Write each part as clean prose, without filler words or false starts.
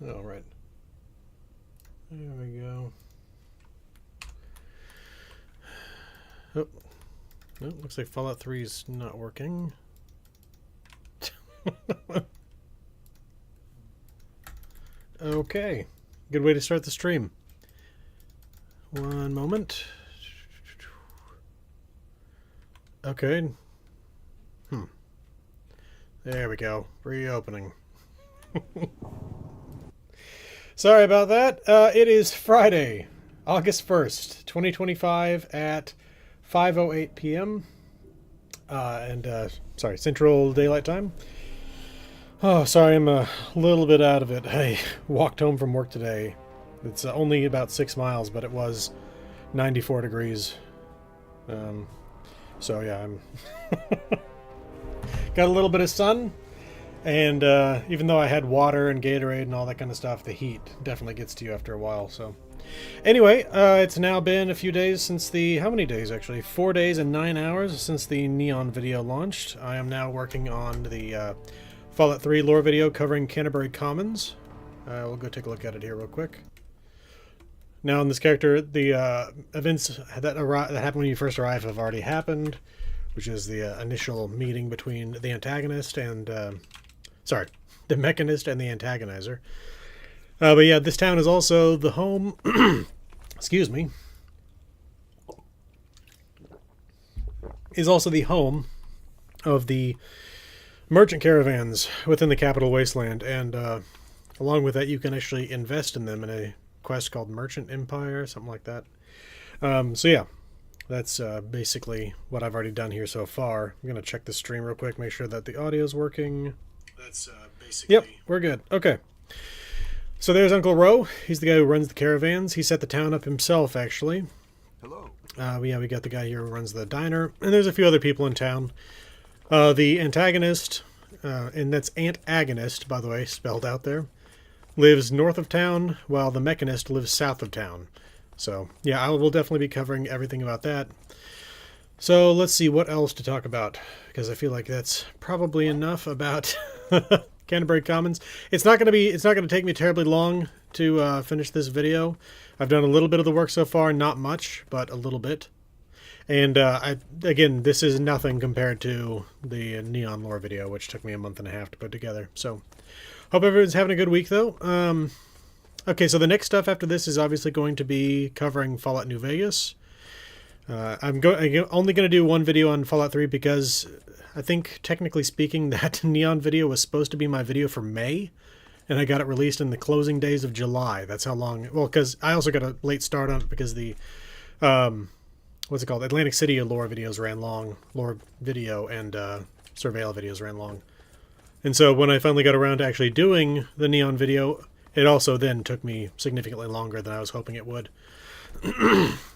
All right. There we go. Oh, no, looks like Fallout 3 is not working. Okay, good way to start the stream. One moment. Okay. There we go. Reopening. Sorry about that. It is Friday, August 1st, 2025 at 5:08 p.m. Sorry, Central Daylight Time. Oh, sorry, I'm a little bit out of it. I walked home from work today. It's only about 6 miles, but it was 94 degrees. So yeah, I'm got a little bit of sun, and even though I had water and Gatorade and all that kind of stuff, the heat definitely gets to you after a while. So anyway, it's now been a few days since the, how many days actually? 4 days and 9 hours since the Neon video launched. I am now working on the Fallout 3 lore video covering Canterbury Commons. We'll go take a look at it here real quick. Now, in this character, the events that happen when you first arrive have already happened, which is the initial meeting between the antagonist and, the mechanist and the antagonizer. But yeah, this town is also the home, excuse me, is also the home of the merchant caravans within the Capital Wasteland, and along with that, you can actually invest in them in a quest called Merchant Empire, something like that. So yeah, that's basically what I've already done here so far. I'm gonna check the stream real quick, make sure that the audio is working. That's basically... Yep, we're good. Okay. So there's Uncle Ro. He's the guy who runs the caravans. He set the town up himself, actually. Hello. Yeah, we got the guy here who runs the diner, and there's a few other people in town. The antagonist, and that's antagonist, by the way, spelled out there, lives north of town, while the mechanist lives south of town. So, yeah, I will definitely be covering everything about that. So, let's see what else to talk about, because I feel like that's probably enough about Canterbury Commons. It's not going to take me terribly long to finish this video. I've done a little bit of the work so far, not much, but a little bit. And again, this is nothing compared to the Neon lore video, which took me a month and a half to put together. So, hope everyone's having a good week, though. Okay, so the next stuff after this is obviously going to be covering Fallout New Vegas. I'm only going to do one video on Fallout 3 because I think, technically speaking, that Neon video was supposed to be my video for May, and I got it released in the closing days of July. That's how long... Well, because I also got a late start on it because the... what's it called? Atlantic City lore videos ran long. Lore video and Surveil videos ran long. And so when I finally got around to actually doing the Neon video, it also then took me significantly longer than I was hoping it would.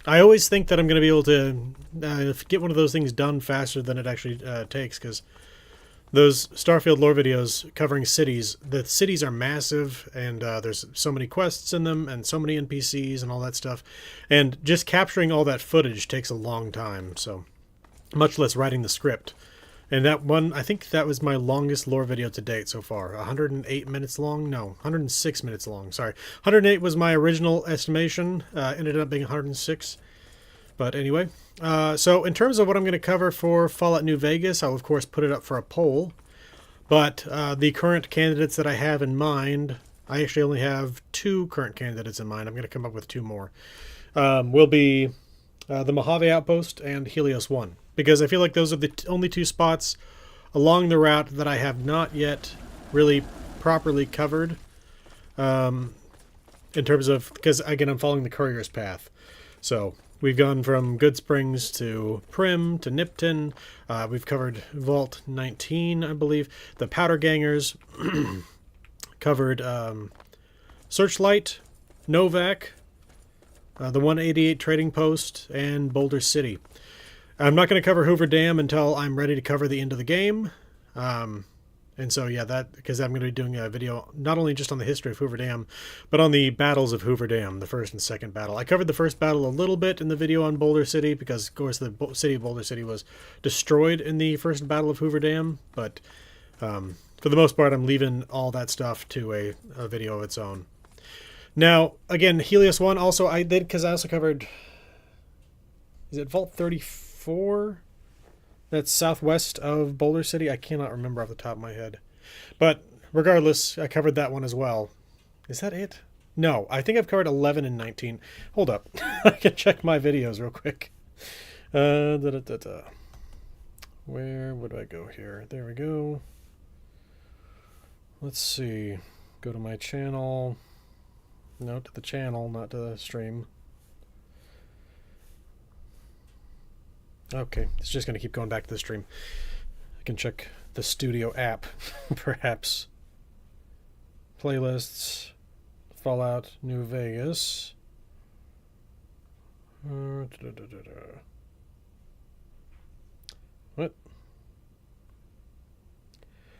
I always think that I'm going to be able to get one of those things done faster than it actually takes, because those Starfield lore videos covering cities, the cities are massive, and there's so many quests in them, and so many NPCs and all that stuff, and just capturing all that footage takes a long time, so much less writing the script. And that one, I think that was my longest lore video to date so far. 108 minutes long? No, 106 minutes long, sorry. 108 was my original estimation, ended up being 106. But anyway, so in terms of what I'm going to cover for Fallout New Vegas, I'll of course put it up for a poll. But the current candidates that I have in mind, I actually only have 2 current candidates in mind. I'm going to come up with 2 more. Will be the Mojave Outpost and Helios 1. Because I feel like those are the only 2 spots along the route that I have not yet really properly covered. In terms of, because again, I'm following the Courier's path. So we've gone from Goodsprings to Prim to Nipton. We've covered Vault 19, I believe. The Powder Gangers. Covered Searchlight, Novak, the 188 Trading Post, and Boulder City. I'm not going to cover Hoover Dam until I'm ready to cover the end of the game. And so, yeah, that, because I'm going to be doing a video not only just on the history of Hoover Dam, but on the battles of Hoover Dam, the first and second battle. I covered the first battle a little bit in the video on Boulder City, because, of course, the city of Boulder City was destroyed in the first battle of Hoover Dam, but For the most part, I'm leaving all that stuff to a video of its own. Now, again, Helios 1 also I did, because I also covered, is it Vault 34? That's southwest of Boulder City. I cannot remember off the top of my head. But regardless, I covered that one as well. Is that it? No, I think I've covered 11 and 19. Hold up. I can check my videos real quick. Where would I go here? There we go. Let's see. Go to my channel. No, to the channel, not to the stream. Okay, it's just going to keep going back to the stream. I can check the studio app, perhaps. Playlists. Fallout New Vegas. What?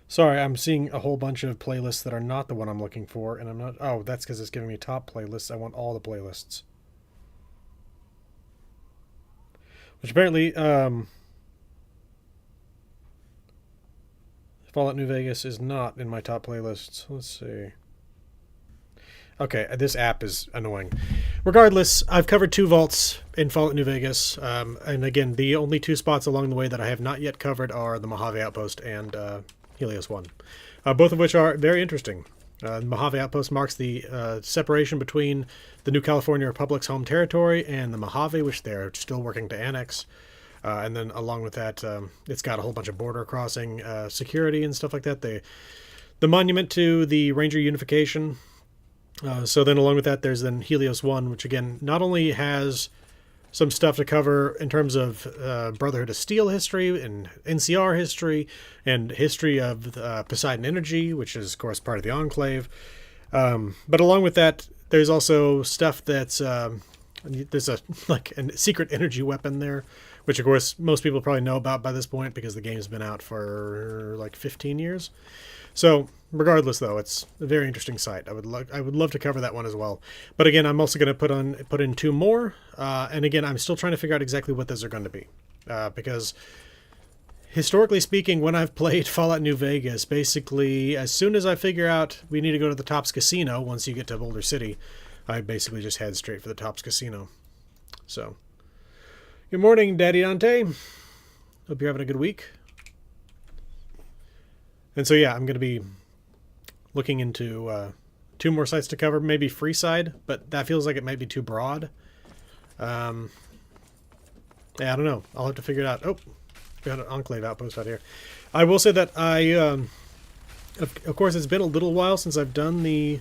Sorry, I'm seeing a whole bunch of playlists that are not the one I'm looking for, and I'm not... Oh, that's because it's giving me top playlists. I want all the playlists. Which apparently, Fallout New Vegas is not in my top playlists. Let's see. Okay, this app is annoying. Regardless, I've covered 2 vaults in Fallout New Vegas. And again, the only 2 spots along the way that I have not yet covered are the Mojave Outpost and Helios 1. Both of which are very interesting. Mojave Outpost marks the separation between the New California Republic's home territory and the Mojave, which they're still working to annex. And then along with that, it's got a whole bunch of border crossing security and stuff like that. The monument to the Ranger unification. So then along with that, there's then Helios 1, which again, not only has some stuff to cover in terms of Brotherhood of Steel history and NCR history and history of Poseidon Energy, which is, of course, part of the Enclave. But along with that, there's also stuff that's... there's a secret energy weapon there, which, of course, most people probably know about by this point because the game's been out for, 15 years. So, regardless, though, it's a very interesting site. I would love to cover that one as well. But again, I'm also going to put in 2 more. And again, I'm still trying to figure out exactly what those are going to be. Because historically speaking, when I've played Fallout New Vegas, basically, as soon as I figure out we need to go to the Tops Casino, once you get to Boulder City, I basically just head straight for the Tops Casino. So, good morning, Daddy Dante. Hope you're having a good week. And so, yeah, I'm going to be looking into 2 more sites to cover, maybe Freeside, but that feels like it might be too broad. Yeah, I don't know. I'll have to figure it out. Oh, we got an Enclave outpost out here. I will say that of course, it's been a little while since I've done the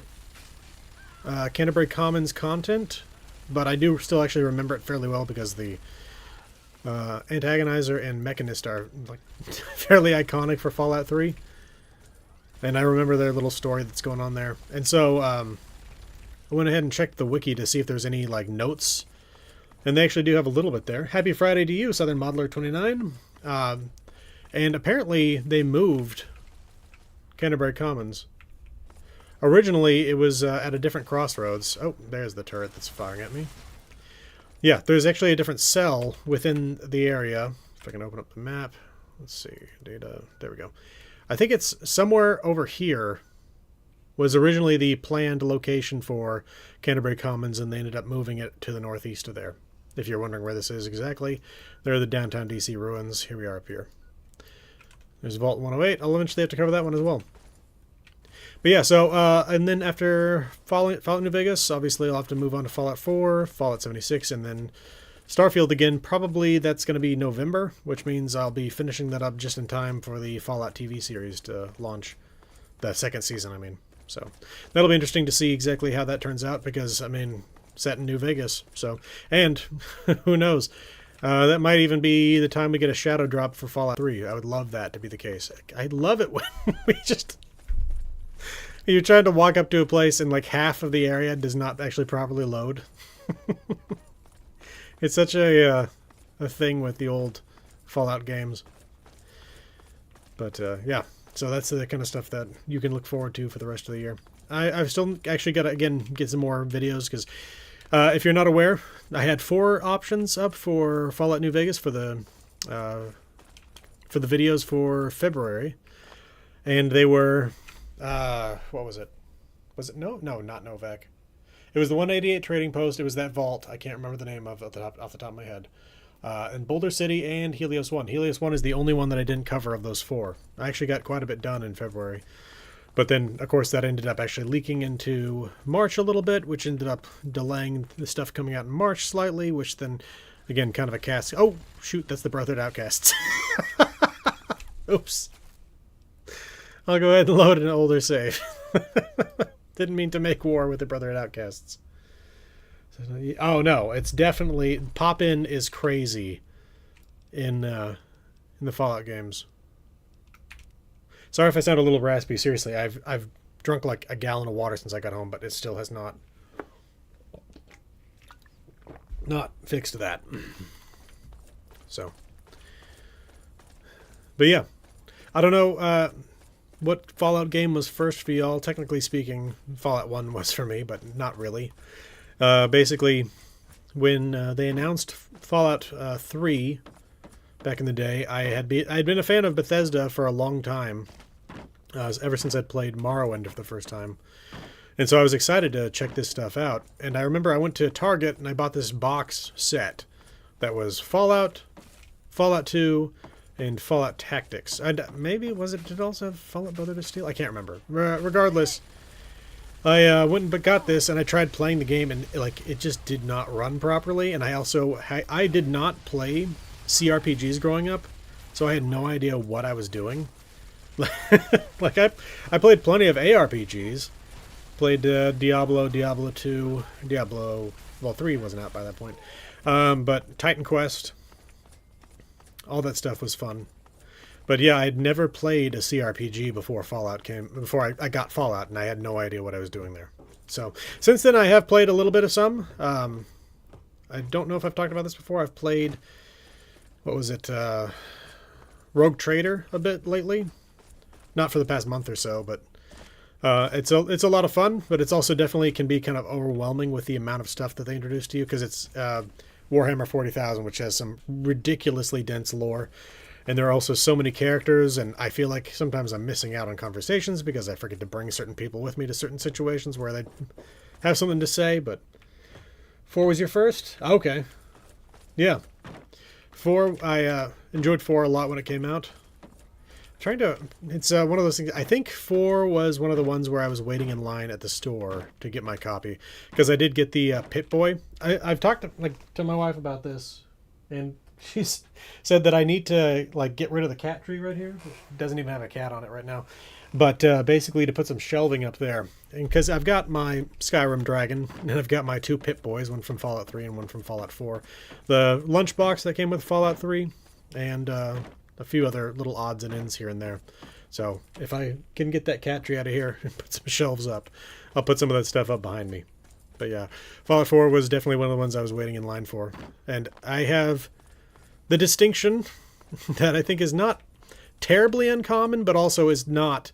Canterbury Commons content, but I do still actually remember it fairly well because the Antagonizer and Mechanist are fairly iconic for Fallout 3. And I remember their little story that's going on there. And so I went ahead and checked the wiki to see if there's any notes. And they actually do have a little bit there. Happy Friday to you, Southern Modeler 29. And apparently they moved Canterbury Commons. Originally it was at a different crossroads. Oh, there's the turret that's firing at me. Yeah, there's actually a different cell within the area. If I can open up the map. Let's see. Data. There we go. I think it's somewhere over here was originally the planned location for Canterbury Commons, and they ended up moving it to the northeast of there. If you're wondering where this is exactly, there are the downtown DC ruins. Here we are up here. There's Vault 108. I'll eventually have to cover that one as well. But yeah, so, and then after Fallout New Vegas, obviously I'll have to move on to Fallout 4, Fallout 76, and then Starfield again. Probably that's going to be November, which means I'll be finishing that up just in time for the Fallout TV series to launch. The second season, I mean. So that'll be interesting to see exactly how that turns out because, I mean, set in New Vegas. So, and who knows? That might even be the time we get a shadow drop for Fallout 3. I would love that to be the case. I love it when we just... You're trying to walk up to a place and half of the area does not actually properly load. It's such a thing with the old Fallout games. But yeah, so that's the kind of stuff that you can look forward to for the rest of the year. I've still actually got to, again, get some more videos because if you're not aware, I had 4 options up for Fallout New Vegas for the videos for February. and they were, what was it? Was it not Novak? It was the 188 Trading Post. It was that vault. I can't remember the name of it off the top of my head. And Boulder City and Helios 1. Helios 1 is the only one that I didn't cover of those 4. I actually got quite a bit done in February. But then, of course, that ended up actually leaking into March a little bit, which ended up delaying the stuff coming out in March slightly, which then, again, kind of a cast. Oh, shoot, that's the Brotherhood Outcasts. Oops. I'll go ahead and load an older save. Didn't mean to make war with the Brotherhood Outcasts. Oh, no, it's definitely... Pop-In is crazy in the Fallout games. Sorry if I sound a little raspy. Seriously, I've drunk like a gallon of water since I got home, but it still has not fixed that. So, but yeah, I don't know what Fallout game was first for y'all. Technically speaking, Fallout 1 was for me, but not really. Basically, when they announced Fallout 3 back in the day, I'd been a fan of Bethesda for a long time. Ever since I'd played Morrowind for the first time. And so I was excited to check this stuff out. And I remember I went to Target and I bought this box set that was Fallout, Fallout 2, and Fallout Tactics. Did it also have Fallout Brotherhood of Steel? I can't remember. Regardless, I went and got this and I tried playing the game and it just did not run properly. And I did not play CRPGs growing up, so I had no idea what I was doing. Like I played plenty of ARPGs. Played Diablo 2, Diablo... Well, 3 wasn't out by that point. But Titan Quest. All that stuff was fun. But yeah, I'd never played a CRPG before I got Fallout, and I had no idea what I was doing there. So, since then I have played a little bit of some. I don't know if I've talked about this before. I've played... What was it? Rogue Trader a bit lately. Not for the past month or so, but it's a lot of fun, but it's also definitely can be kind of overwhelming with the amount of stuff that they introduce to you, because it's Warhammer 40,000, which has some ridiculously dense lore, and there are also so many characters, and I feel like sometimes I'm missing out on conversations because I forget to bring certain people with me to certain situations where they have something to say. But 4 was your first? Okay. Yeah. 4, I enjoyed 4 a lot when it came out. It's one of those things. I think 4 was one of the ones where I was waiting in line at the store to get my copy, because I did get the Pip-Boy. I've talked to my wife about this, and she's said that I need to get rid of the cat tree right here. It doesn't even have a cat on it right now, but basically to put some shelving up there, and because I've got my Skyrim dragon and I've got my 2 Pip-Boys, one from Fallout 3 and one from Fallout 4, the lunchbox that came with Fallout 3, and a few other little odds and ends here and there. So if I can get that cat tree out of here and put some shelves up, I'll put some of that stuff up behind me. But yeah, Fallout 4 was definitely one of the ones I was waiting in line for. And I have the distinction that I think is not terribly uncommon, but also is not,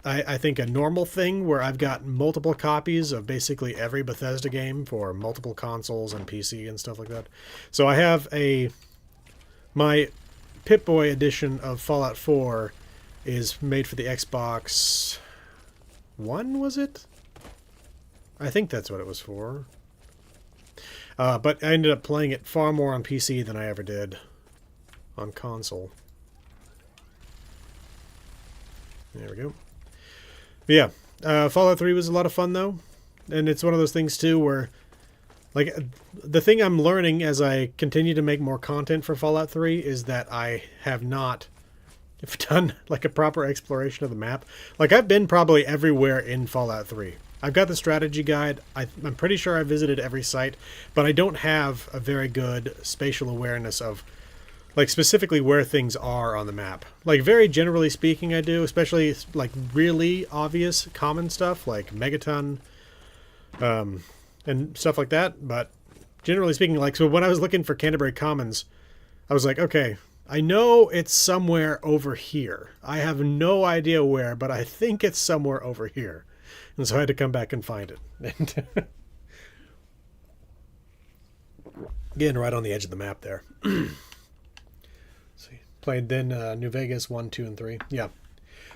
I think, a normal thing, where I've got multiple copies of basically every Bethesda game for multiple consoles and PC and stuff like that. So I have my Pip-Boy edition of Fallout 4 is made for the Xbox One, was it? I think that's what it was for. But I ended up playing it far more on PC than I ever did on console. There we go. But yeah, Fallout 3 was a lot of fun, though. And it's one of those things, too, where the thing I'm learning as I continue to make more content for Fallout 3 is that I have not done a proper exploration of the map. I've been probably everywhere in Fallout 3. I've got the strategy guide. I'm pretty sure I visited every site, but I don't have a very good spatial awareness of specifically where things are on the map. Very generally speaking, I do, especially really obvious common stuff like Megaton, and stuff like that. But generally speaking, so when I was looking for Canterbury Commons, I was like, okay, I know it's somewhere over here. I have no idea where, but I think it's somewhere over here. And so I had to come back and find it. And again, right on the edge of the map there. See, played then New Vegas 1, 2, and 3. Yeah.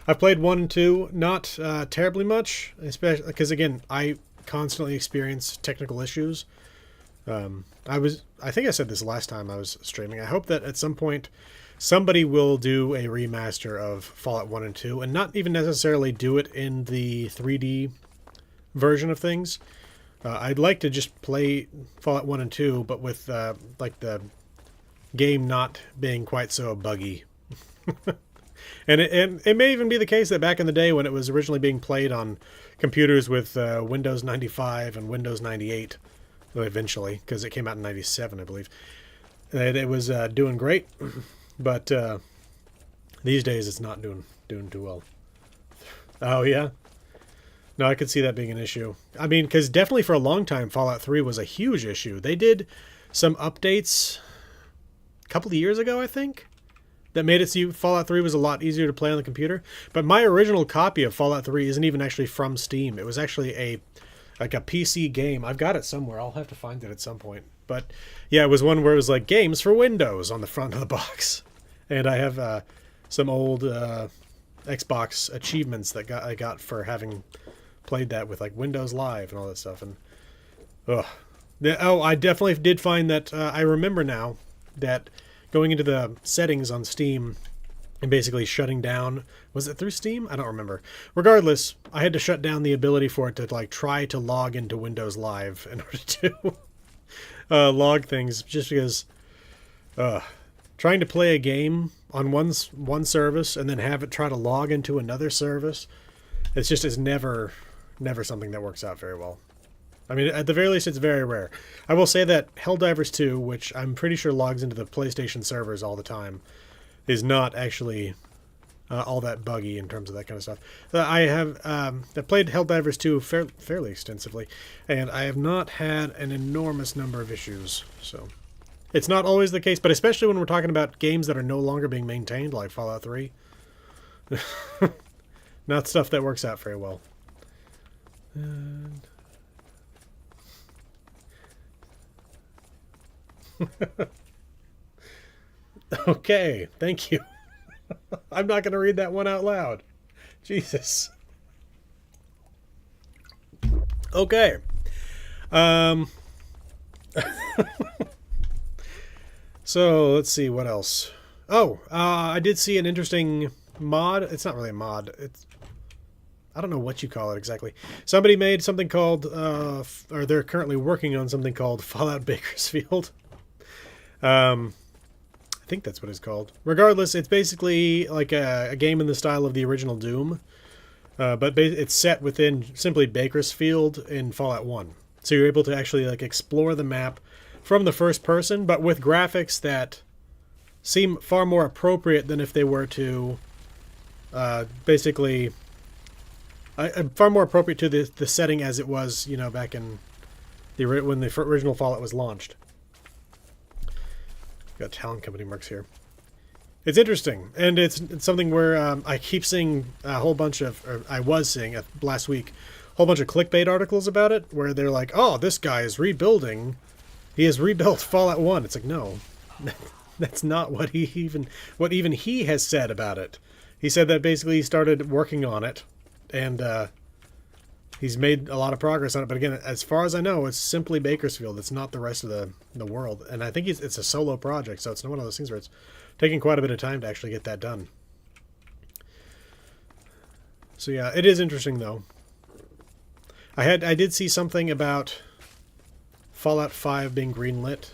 I've played 1 and 2, not terribly much, especially because, again, I constantly experience technical issues. I think I said this last time I was streaming. I hope that at some point somebody will do a remaster of Fallout 1 and 2, and not even necessarily do it in the 3D version of things. I'd like to just play Fallout 1 and 2, but with like the game not being quite so buggy. And it may even be the case that back in the day when it was originally being played on computers with Windows 95 and Windows 98, eventually, because it came out in 97, I believe, it was doing great. But these days it's not doing too well. Oh, yeah? No, I could see that being an issue. I mean, because definitely for a long time, Fallout 3 was a huge issue. They did some updates a couple of years ago, I think, that made it so Fallout 3 was a lot easier to play on the computer. But my original copy of Fallout 3 isn't even actually from Steam. It was actually a PC game. I've got it somewhere. I'll have to find it at some point. But yeah, it was one where it was like games for Windows on the front of the box. And I have some old Xbox achievements that I got for having played that with like Windows Live and all that stuff. And I definitely did find that I remember now that going into the settings on Steam and basically shutting down, was it through Steam? I don't remember. Regardless, I had to shut down the ability for it to like try to log into Windows Live in order to log things, just because trying to play a game on one service and then have it try to log into another service, it's never something that works out very well. I mean, at the very least, it's very rare. I will say that Helldivers 2, which I'm pretty sure logs into the PlayStation servers all the time, is not actually all that buggy in terms of that kind of stuff. I have played Helldivers 2 fairly extensively, and I have not had an enormous number of issues. So it's not always the case, but especially when we're talking about games that are no longer being maintained, like Fallout 3. Not stuff that works out very well. And okay, thank you. I'm not going to read that one out loud. Jesus. Okay. So, let's see, what else? Oh, I did see an interesting mod. It's not really a mod. I don't know what you call it exactly. Somebody made something called, or they're currently working on something called Fallout Bakersfield. I think that's what it's called. Regardless, it's basically like a game in the style of the original Doom, but it's set within simply Bakersfield in Fallout 1. So you're able to actually like explore the map from the first person, but with graphics that seem far more appropriate than if they were to basically far more appropriate to the setting as it was, you know, back in when the original Fallout was launched. Got Talon Company marks here. It's interesting, and it's something where I keep seeing a whole bunch of, or I was seeing last week, a whole bunch of clickbait articles about it, where they're like, "Oh, this guy is rebuilding. He has rebuilt Fallout 1." It's like, no, that's not what even he has said about it. He said that basically he started working on it, and he's made a lot of progress on it. But again, as far as I know, it's simply Bakersfield. It's not the rest of the world. And I think it's a solo project, so it's not one of those things where it's taking quite a bit of time to actually get that done. So yeah, it is interesting though. I did see something about Fallout 5 being greenlit.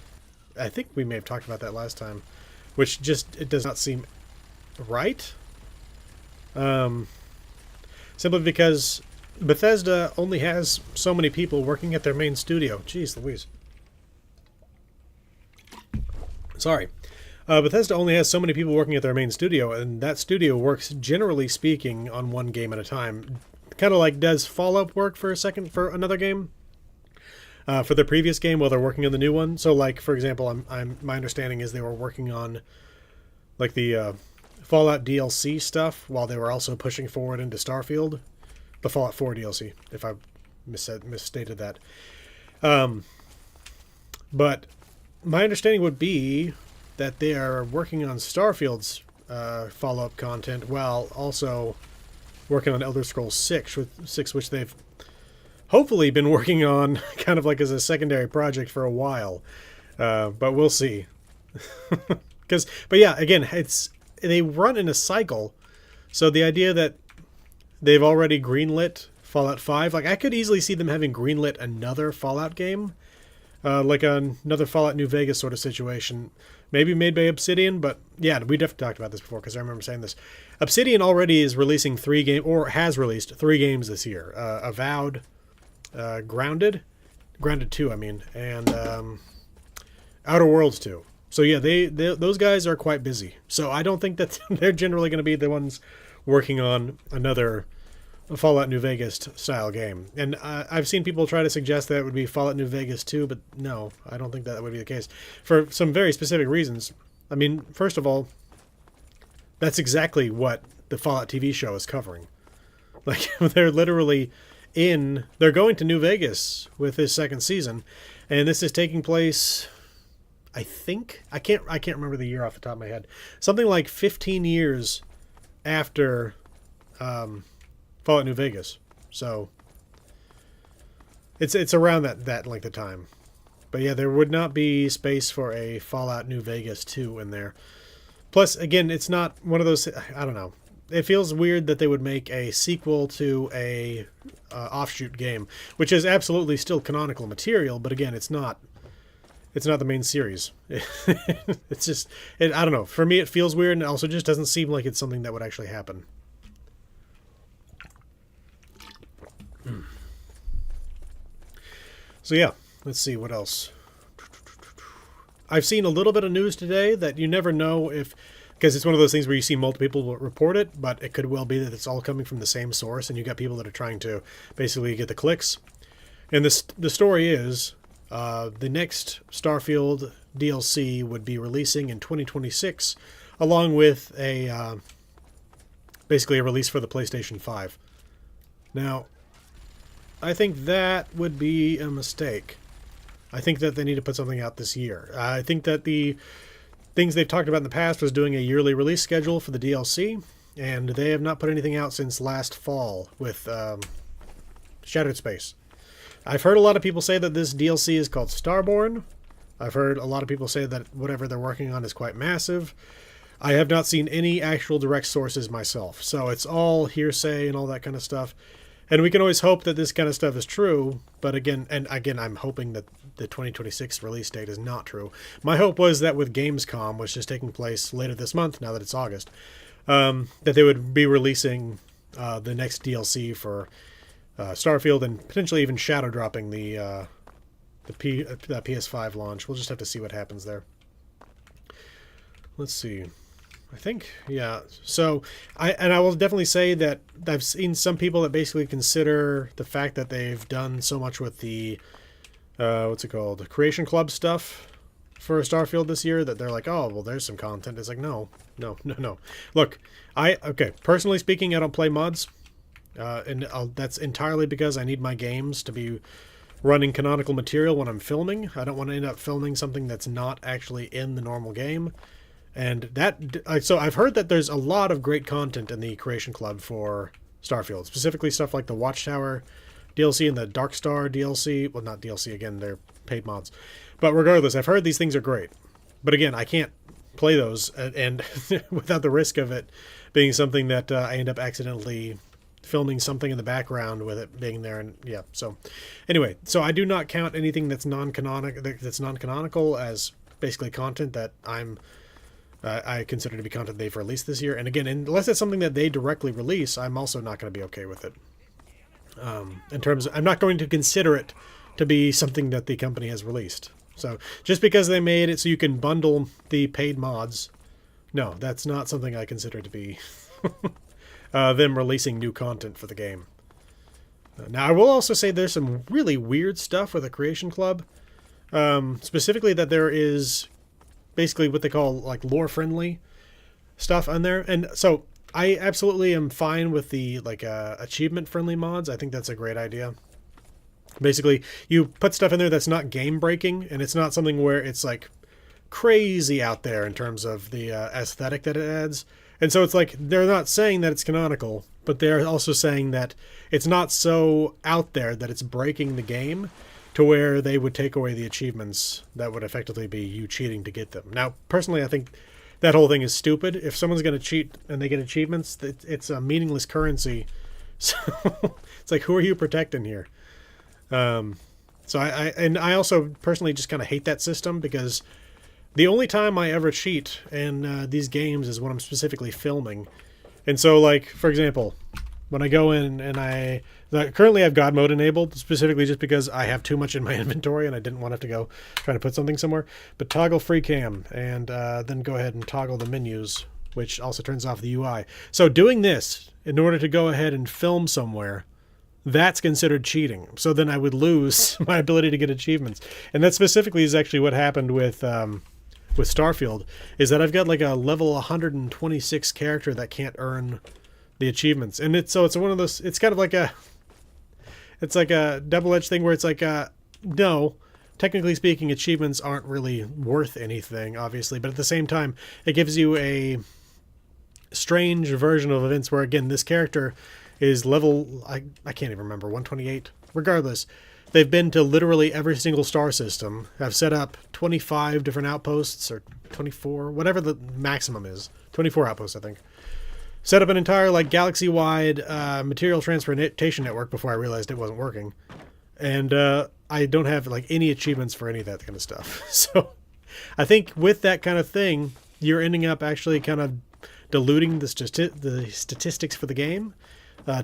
I think we may have talked about that last time, which it does not seem right. Simply because Bethesda only has so many people working at their main studio. Jeez Louise. Sorry. Bethesda only has so many people working at their main studio, and that studio works, generally speaking, on one game at a time. Kind of like, does Fallout work for another game? For the previous game while they're working on the new one? So, like, for example, my understanding is they were working on, like, the Fallout DLC stuff while they were also pushing forward into Starfield. The Fallout 4 DLC, if I misstated that. But my understanding would be that they are working on Starfield's follow-up content while also working on Elder Scrolls 6, which they've hopefully been working on kind of like as a secondary project for a while. But we'll see. But yeah, again, they run in a cycle. So the idea that they've already greenlit Fallout 5, like I could easily see them having greenlit another Fallout game, like another Fallout New Vegas sort of situation, maybe made by Obsidian. But yeah, we definitely talked about this before because I remember saying this. Obsidian already is releasing 3 games, or has released 3 games this year: Avowed, Grounded 2, I mean, and Outer Worlds 2. So yeah, those guys are quite busy. So I don't think that they're generally going to be the ones working on another Fallout New Vegas style game. And I've seen people try to suggest that it would be Fallout New Vegas 2, but no, I don't think that would be the case for some very specific reasons. I mean, first of all, that's exactly what the Fallout TV show is covering. Like, they're literally they're going to New Vegas with this second season, and this is taking place, I think, I can't remember the year off the top of my head, something like 15 years after Fallout New Vegas. So it's around that length of time. But yeah, there would not be space for a Fallout New Vegas 2 in there. Plus, again, it's not one of those, I don't know. It feels weird that they would make a sequel to a offshoot game, which is absolutely still canonical material, but again, it's not the main series. It's just, I don't know. For me, it feels weird, and it also just doesn't seem like it's something that would actually happen. So yeah, let's see what else. I've seen a little bit of news today that you never know if, because it's one of those things where you see multiple people report it, but it could well be that it's all coming from the same source, and you got people that are trying to basically get the clicks. And the story is, the next Starfield DLC would be releasing in 2026, along with basically a release for the PlayStation 5. Now, I think that would be a mistake. I think that they need to put something out this year. I think that the things they've talked about in the past was doing a yearly release schedule for the DLC, and they have not put anything out since last fall with Shattered Space. I've heard a lot of people say that this DLC is called Starborn. I've heard a lot of people say that whatever they're working on is quite massive. I have not seen any actual direct sources myself, so it's all hearsay and all that kind of stuff. And we can always hope that this kind of stuff is true, but again, I'm hoping that the 2026 release date is not true. My hope was that with Gamescom, which is taking place later this month, now that it's August, that they would be releasing the next DLC for Starfield, and potentially even shadow dropping the PS5 launch. We'll just have to see what happens there. Let's see. I think, yeah. So, I will definitely say that I've seen some people that basically consider the fact that they've done so much with the, the Creation Club stuff for Starfield this year, that they're like, oh, well, there's some content. It's like, no. Look, personally speaking, I don't play mods, and that's entirely because I need my games to be running canonical material when I'm filming. I don't want to end up filming something that's not actually in the normal game. And so I've heard that there's a lot of great content in the Creation Club for Starfield, specifically stuff like the Watchtower DLC and the Darkstar DLC. Well, not DLC, again, they're paid mods. But regardless, I've heard these things are great. But again, I can't play those and without the risk of it being something that I end up accidentally filming something in the background with it being there. And yeah, so anyway, so I do not count anything that's non-canonical as basically content that I consider to be content they've released this year. And again, unless it's something that they directly release, I'm also not going to be okay with it. In terms of, I'm not going to consider it to be something that the company has released. So just because they made it so you can bundle the paid mods, no, that's not something I consider to be them releasing new content for the game. Now, I will also say there's some really weird stuff with the Creation Club. Specifically that there is basically what they call like lore friendly stuff on there. And so I absolutely am fine with the achievement friendly mods. I think that's a great idea. Basically, you put stuff in there that's not game breaking, and it's not something where it's like crazy out there in terms of the aesthetic that it adds. And so it's like they're not saying that it's canonical, but they're also saying that it's not so out there that it's breaking the game to where they would take away the achievements that would effectively be you cheating to get them. Now, personally, I think that whole thing is stupid. If someone's going to cheat and they get achievements, it's a meaningless currency. So it's like, who are you protecting here? So I also personally just kind of hate that system, because the only time I ever cheat in these games is when I'm specifically filming. And so, like, for example, when I go in and currently I have God mode enabled, specifically just because I have too much in my inventory and I didn't want to have to go try to put something somewhere. But toggle free cam, and then go ahead and toggle the menus, which also turns off the UI. So doing this in order to go ahead and film somewhere, that's considered cheating. So then I would lose my ability to get achievements. And that specifically is actually what happened with Starfield, is that I've got like a level 126 character that can't earn the achievements. And it's one of those, it's kind of like it's like a double-edged thing where it's like, no, technically speaking, achievements aren't really worth anything, obviously, but at the same time, it gives you a strange version of events where, again, this character is level, I can't even remember, 128. Regardless, they've been to literally every single star system, have set up 25 different outposts, or 24, whatever the maximum is. 24 outposts, I think. Set up an entire, like, galaxy-wide material transportation network before I realized it wasn't working. And I don't have, like, any achievements for any of that kind of stuff. So I think with that kind of thing, you're ending up actually kind of diluting the statistics for the game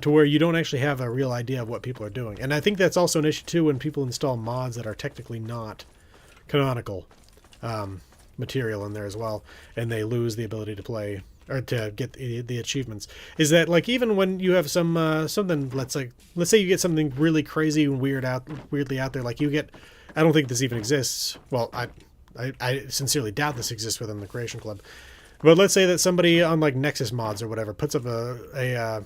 to where you don't actually have a real idea of what people are doing. And I think that's also an issue, too, when people install mods that are technically not canonical material in there as well, and they lose the ability to play or to get the achievements. Is that, like, even when you have some something, let's say you get something really crazy and weirdly out there, like you get, I don't think this even exists. Well, I sincerely doubt this exists within the Creation Club. But let's say that somebody on, like, Nexus mods or whatever puts up a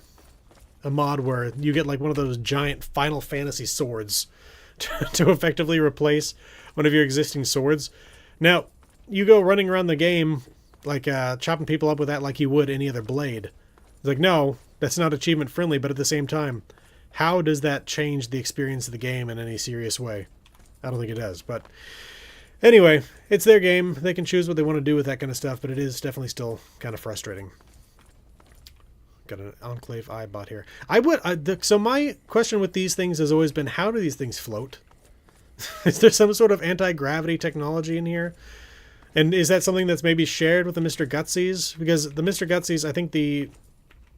mod where you get, like, one of those giant Final Fantasy swords to effectively replace one of your existing swords. Now, you go running around the game, like, chopping people up with that like you would any other blade. It's like, no, that's not achievement friendly, but at the same time, how does that change the experience of the game in any serious way? I don't think it does, but anyway, it's their game. They can choose what they want to do with that kind of stuff, but it is definitely still kind of frustrating. Got an Enclave iBot here. So my question with these things has always been, how do these things float? Is there some sort of anti-gravity technology in here? And is that something that's maybe shared with the Mr. Gutsies? Because the Mr. Gutsies, I think the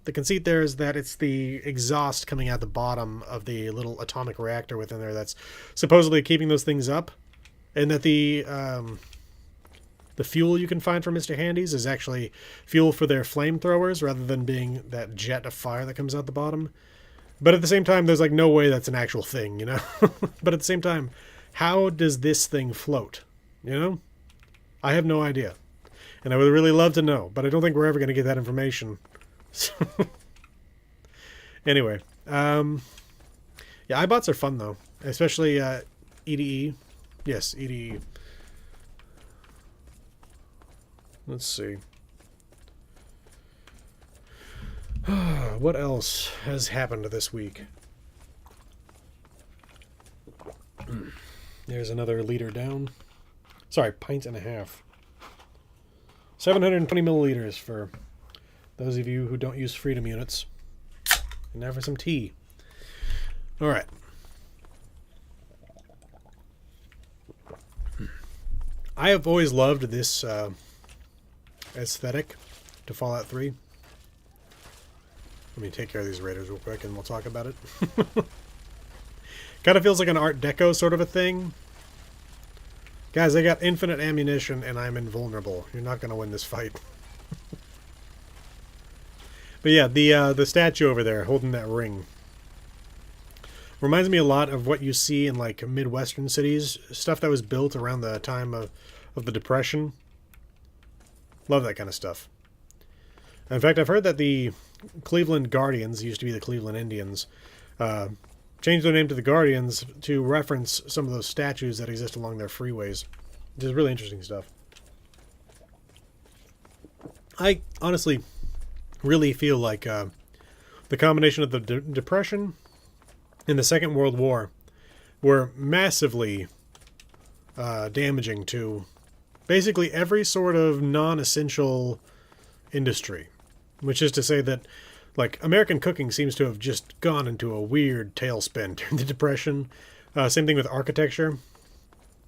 conceit there is that it's the exhaust coming out the bottom of the little atomic reactor within there that's supposedly keeping those things up. And that the fuel you can find for Mr. Handy's is actually fuel for their flamethrowers rather than being that jet of fire that comes out the bottom. But at the same time, there's like no way that's an actual thing, you know? But at the same time, how does this thing float? You know? I have no idea. And I would really love to know, but I don't think we're ever going to get that information. Anyway. Yeah, iBots are fun, though. Especially EDE. Yes, EDE. Let's see. What else has happened this week? There's another liter down. Sorry, pint and a half. 720 milliliters for those of you who don't use Freedom units. And now for some tea. All right. I have always loved this aesthetic to Fallout 3. Let me take care of these raiders real quick and we'll talk about it. Kind of feels like an Art Deco sort of a thing. Guys, I got infinite ammunition and I'm invulnerable. You're not going to win this fight. But yeah, the statue over there holding that ring reminds me a lot of what you see in like Midwestern cities, stuff that was built around the time of the Depression. Love that kind of stuff. In fact, I've heard that the Cleveland Guardians, used to be the Cleveland Indians, changed their name to the Guardians to reference some of those statues that exist along their freeways. Which is really interesting stuff. I honestly really feel like the the combination of the Depression and the Second World War were massively damaging to basically every sort of non-essential industry, which is to say that, like, American cooking seems to have just gone into a weird tailspin during the Depression. Same thing with architecture.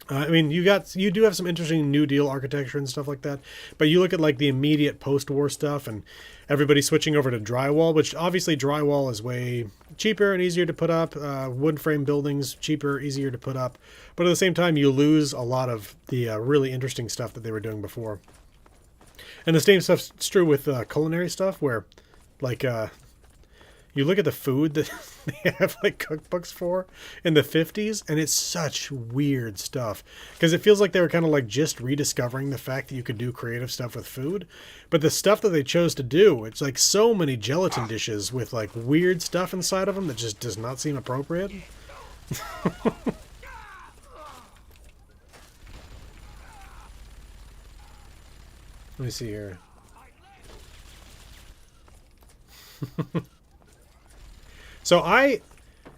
I mean, you do have some interesting New Deal architecture and stuff like that, but you look at like the immediate post-war stuff, and everybody switching over to drywall, which obviously drywall is way cheaper and easier to put up. Wood frame buildings, cheaper, easier to put up, but at the same time, you lose a lot of the really interesting stuff that they were doing before. And the same stuff's true with culinary stuff, where like you look at the food that they have like cookbooks for in the 50s, and it's such weird stuff because it feels like they were kind of like just rediscovering the fact that you could do creative stuff with food. But the stuff that they chose to do, it's like so many gelatin dishes with like weird stuff inside of them that just does not seem appropriate. Let me see here. So I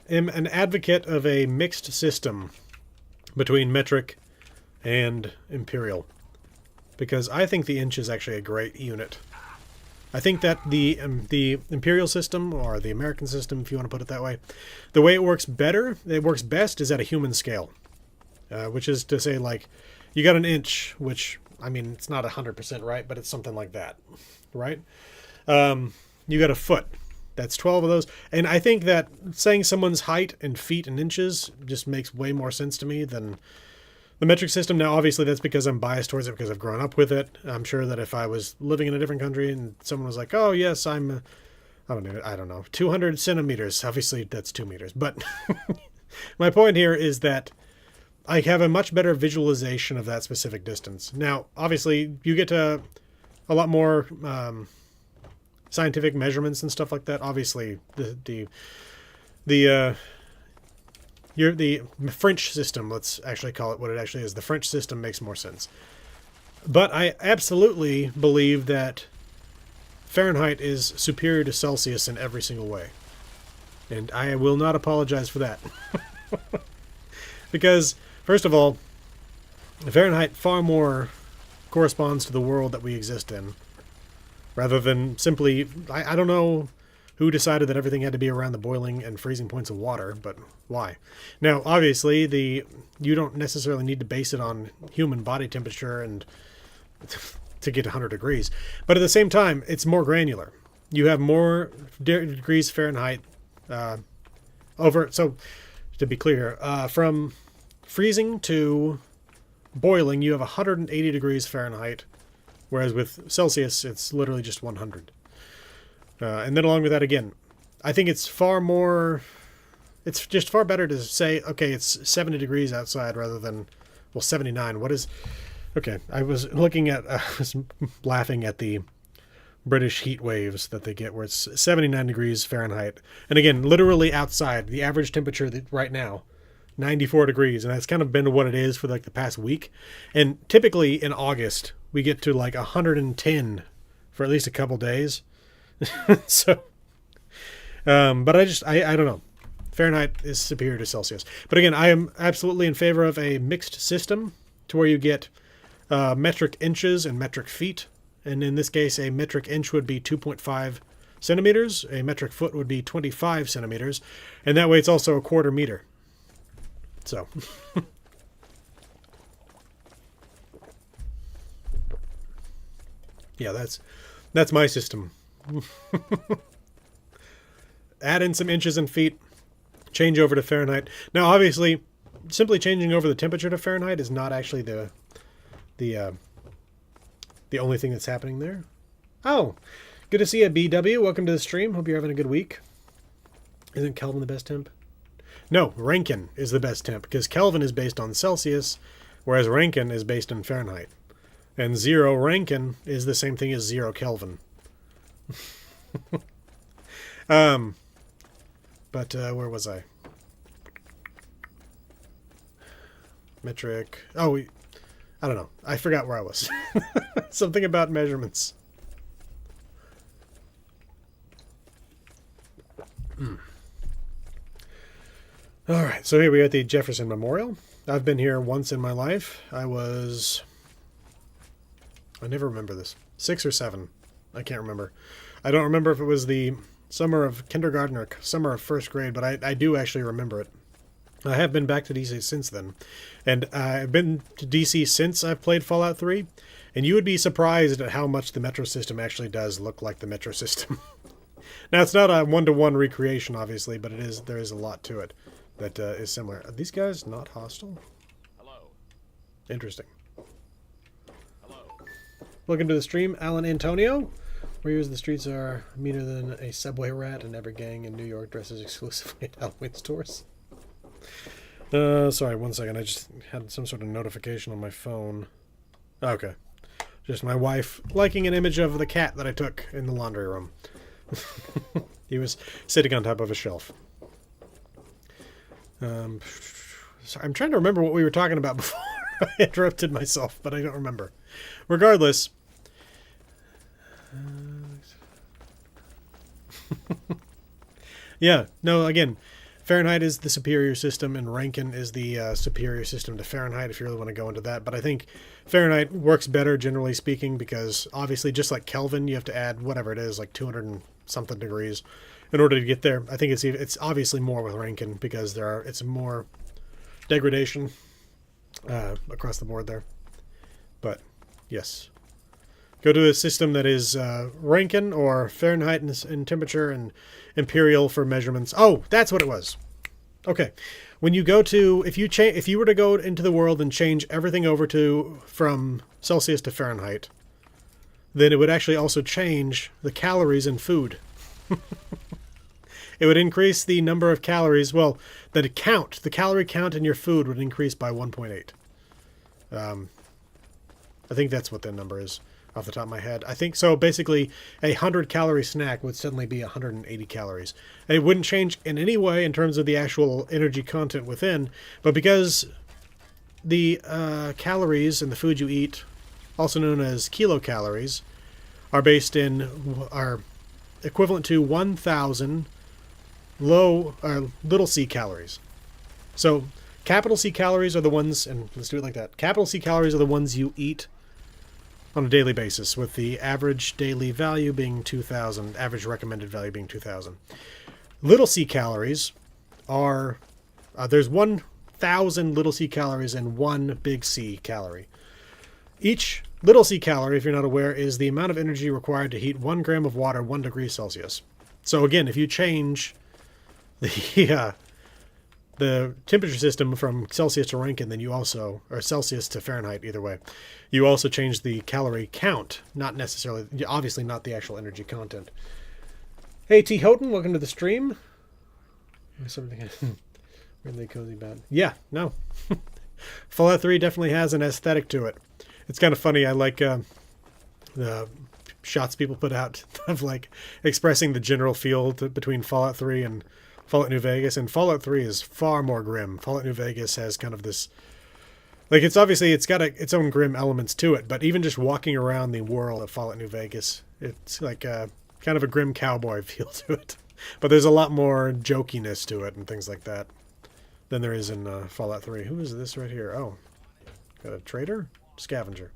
am an advocate of a mixed system between metric and imperial, because I think the inch is actually a great unit. I think that the imperial system, or the American system, if you want to put it that way, the way it works best is at a human scale, which is to say, like, you got an inch, which, I mean, it's not 100% right, but it's something like that, right? You got a foot. That's 12 of those. And I think that saying someone's height in feet and inches just makes way more sense to me than the metric system. Now, obviously, that's because I'm biased towards it because I've grown up with it. I'm sure that if I was living in a different country and someone was like, oh, yes, I don't know, 200 centimeters. Obviously, that's 2 meters. But my point here is that I have a much better visualization of that specific distance. Now, obviously, you get to a lot more scientific measurements and stuff like that. Obviously, the French system, let's actually call it what it actually is. The French system makes more sense. But I absolutely believe that Fahrenheit is superior to Celsius in every single way. And I will not apologize for that. Because, first of all, Fahrenheit far more corresponds to the world that we exist in, rather than simply, I don't know who decided that everything had to be around the boiling and freezing points of water, but why? Now, obviously, you don't necessarily need to base it on human body temperature and to get 100 degrees. But at the same time, it's more granular. You have more degrees Fahrenheit over. So, to be clear, from freezing to boiling, you have 180 degrees Fahrenheit. Whereas with Celsius, it's literally just 100. And then along with that, again, I think it's just far better to say, okay, it's 70 degrees outside rather than, well, 79. Okay, I was laughing at the British heat waves that they get where it's 79 degrees Fahrenheit. And again, literally outside, the average temperature right now, 94 degrees. And that's kind of been what it is for like the past week. And typically in August, we get to like 110 for at least a couple days. So, but I don't know. Fahrenheit is superior to Celsius. But again, I am absolutely in favor of a mixed system to where you get metric inches and metric feet. And in this case, a metric inch would be 2.5 centimeters. A metric foot would be 25 centimeters. And that way it's also a quarter meter. So... yeah, that's my system. Add in some inches and feet, change over to Fahrenheit. Now, obviously, simply changing over the temperature to Fahrenheit is not actually the only thing that's happening there. Oh, good to see you, BW. Welcome to the stream. Hope you're having a good week. Isn't Kelvin the best temp? No, Rankine is the best temp because Kelvin is based on Celsius, whereas Rankine is based on Fahrenheit. And 0 Rankine is the same thing as 0 Kelvin. But where was I? Metric. Oh, I don't know. I forgot where I was. Something about measurements. All right, so here we are at the Jefferson Memorial. I've been here once in my life. I never remember this. 6 or 7. I can't remember. I don't remember if it was the summer of kindergarten or summer of first grade, but I do actually remember it. I have been back to DC since then. And I've been to DC since I've played Fallout 3, and you would be surprised at how much the Metro system actually does look like the Metro system. Now, it's not a one-to-one recreation, obviously, but there is a lot to it that is similar. Are these guys not hostile? Hello. Interesting. Hello. Welcome to the stream, Alan Antonio. Where you use the streets are meaner than a subway rat, and every gang in New York dresses exclusively at Halloween stores. Sorry, 1 second. I just had some sort of notification on my phone. Okay. Just my wife liking an image of the cat that I took in the laundry room. He was sitting on top of a shelf. Sorry, I'm trying to remember what we were talking about before I interrupted myself, but I don't remember. Regardless. Yeah, no, again, Fahrenheit is the superior system, and Rankin is the superior system to Fahrenheit, if you really want to go into that. But I think Fahrenheit works better, generally speaking, because obviously, just like Kelvin, you have to add whatever it is, like 200 and something degrees in order to get there. I think it's obviously more with Rankin, because it's more degradation across the board there. But, yes. Go to a system that is Rankin or Fahrenheit in temperature and Imperial for measurements. Oh, that's what it was. Okay. When you go to, if you were to go into the world and change everything over from Celsius to Fahrenheit, then it would actually also change the calories in food. It would increase the number of calories. Well, the calorie count in your food would increase by 1.8. I think that's what the number is off the top of my head. I think so. Basically, a 100-calorie snack would suddenly be 180 calories. And it wouldn't change in any way in terms of the actual energy content within, but because the calories in the food you eat, also known as kilocalories, are equivalent to 1,000 little c calories. So capital C calories are the ones, and let's do it like that. Capital C calories are the ones you eat on a daily basis, with the average daily value being 2,000, average recommended value being 2,000. Little c calories are, there's 1,000 little c calories and 1 big C calorie. Each little c calorie, if you're not aware, is the amount of energy required to heat 1 gram of water 1 degree Celsius. So again, if you change the temperature system from Celsius to Rankine, then you also, or Celsius to Fahrenheit, either way, you also change the calorie count, not necessarily, obviously not the actual energy content. Hey, T. Houghton, welcome to the stream. Something really cozy about. Yeah, no. Fallout 3 definitely has an aesthetic to it. It's kind of funny. I like the shots people put out of like expressing the general feel between Fallout 3 and Fallout New Vegas, and Fallout 3 is far more grim. Fallout New Vegas has kind of this, like, it's got its own grim elements to it, but even just walking around the world of Fallout New Vegas, it's like kind of a grim cowboy feel to it. But there's a lot more jokiness to it and things like that than there is in Fallout 3. Who is this right here? Oh, got a trader? Scavenger.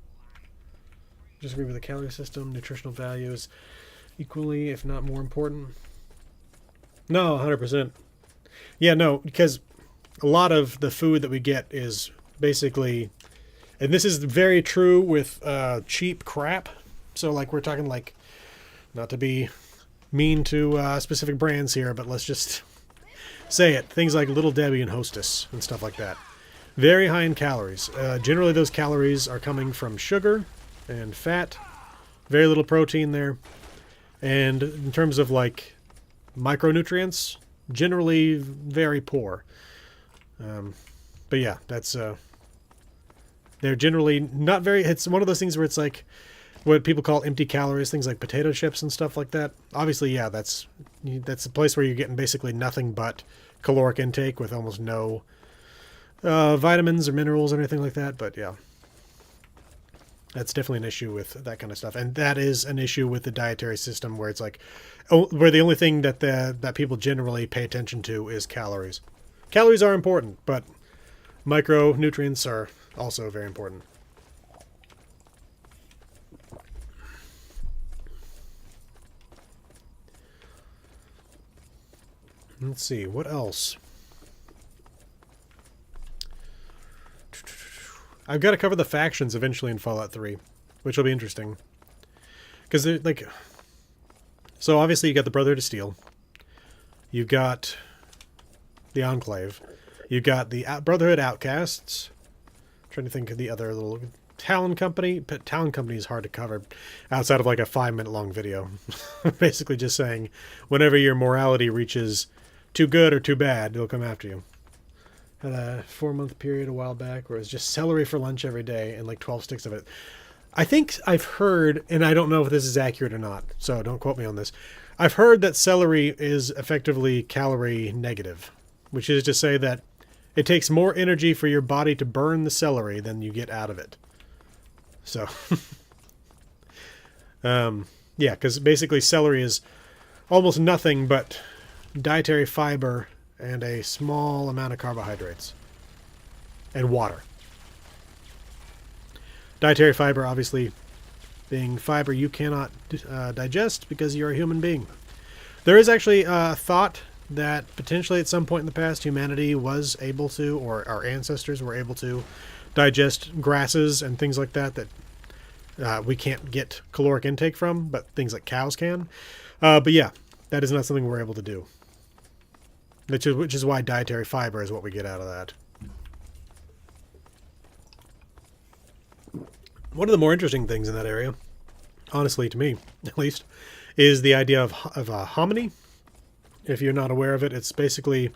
Disagree with the calorie system. Nutritional values equally, if not more important. No, 100%. Yeah, no, because a lot of the food that we get is basically, and this is very true with cheap crap. So, like, we're talking, like, not to be mean to specific brands here, but let's just say it. Things like Little Debbie and Hostess and stuff like that. Very high in calories. Generally, those calories are coming from sugar and fat. Very little protein there. And in terms of, like, micronutrients, generally very poor. But yeah, that's they're generally not very, it's one of those things where it's like what people call empty calories, things like potato chips and stuff like that. Obviously, yeah, that's a place where you're getting basically nothing but caloric intake with almost no vitamins or minerals or anything like that. But yeah, that's definitely an issue with that kind of stuff. And that is an issue with the dietary system where it's like, where the only thing that people generally pay attention to is calories. Calories are important, but micronutrients are also very important. Let's see, what else? I've got to cover the factions eventually in Fallout 3, which will be interesting. Because they're like... So obviously you got the Brotherhood of Steel. You've got the Enclave. You've got the Brotherhood Outcasts. I'm trying to think of the other little... Talon Company. But Talon Company is hard to cover outside of like a 5-minute long video. Basically just saying whenever your morality reaches too good or too bad, they'll come after you. Had a 4-month period a while back where it was just celery for lunch every day and like 12 sticks of it. I think I've heard, and I don't know if this is accurate or not, so don't quote me on this. I've heard that celery is effectively calorie negative, which is to say that it takes more energy for your body to burn the celery than you get out of it. So, yeah, because basically celery is almost nothing but dietary fiber and a small amount of carbohydrates and water. Dietary fiber, obviously, being fiber you cannot digest because you're a human being. There is actually a thought that potentially at some point in the past humanity was able to, or our ancestors were able to, digest grasses and things like that we can't get caloric intake from, but things like cows can. But yeah, that is not something we're able to do. Which is why dietary fiber is what we get out of that. One of the more interesting things in that area, honestly to me at least, is the idea of hominy. If you're not aware of it, it's basically...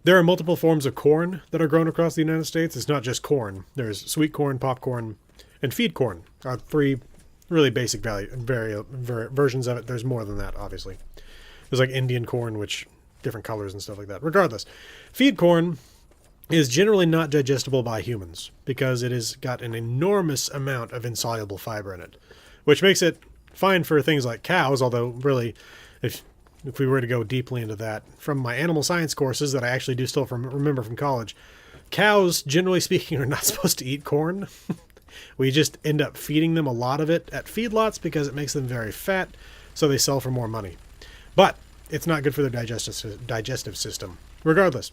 There are multiple forms of corn that are grown across the United States. It's not just corn. There's sweet corn, popcorn, and feed corn are 3 really basic versions of it. There's more than that, obviously. There's like Indian corn, which... different colors and stuff like that. Regardless, feed corn is generally not digestible by humans because it has got an enormous amount of insoluble fiber in it, which makes it fine for things like cows, although really, if we were to go deeply into that, from my animal science courses that I actually do still remember from college, cows, generally speaking, are not supposed to eat corn. We just end up feeding them a lot of it at feedlots because it makes them very fat, so they sell for more money. But it's not good for their digestive system. Regardless,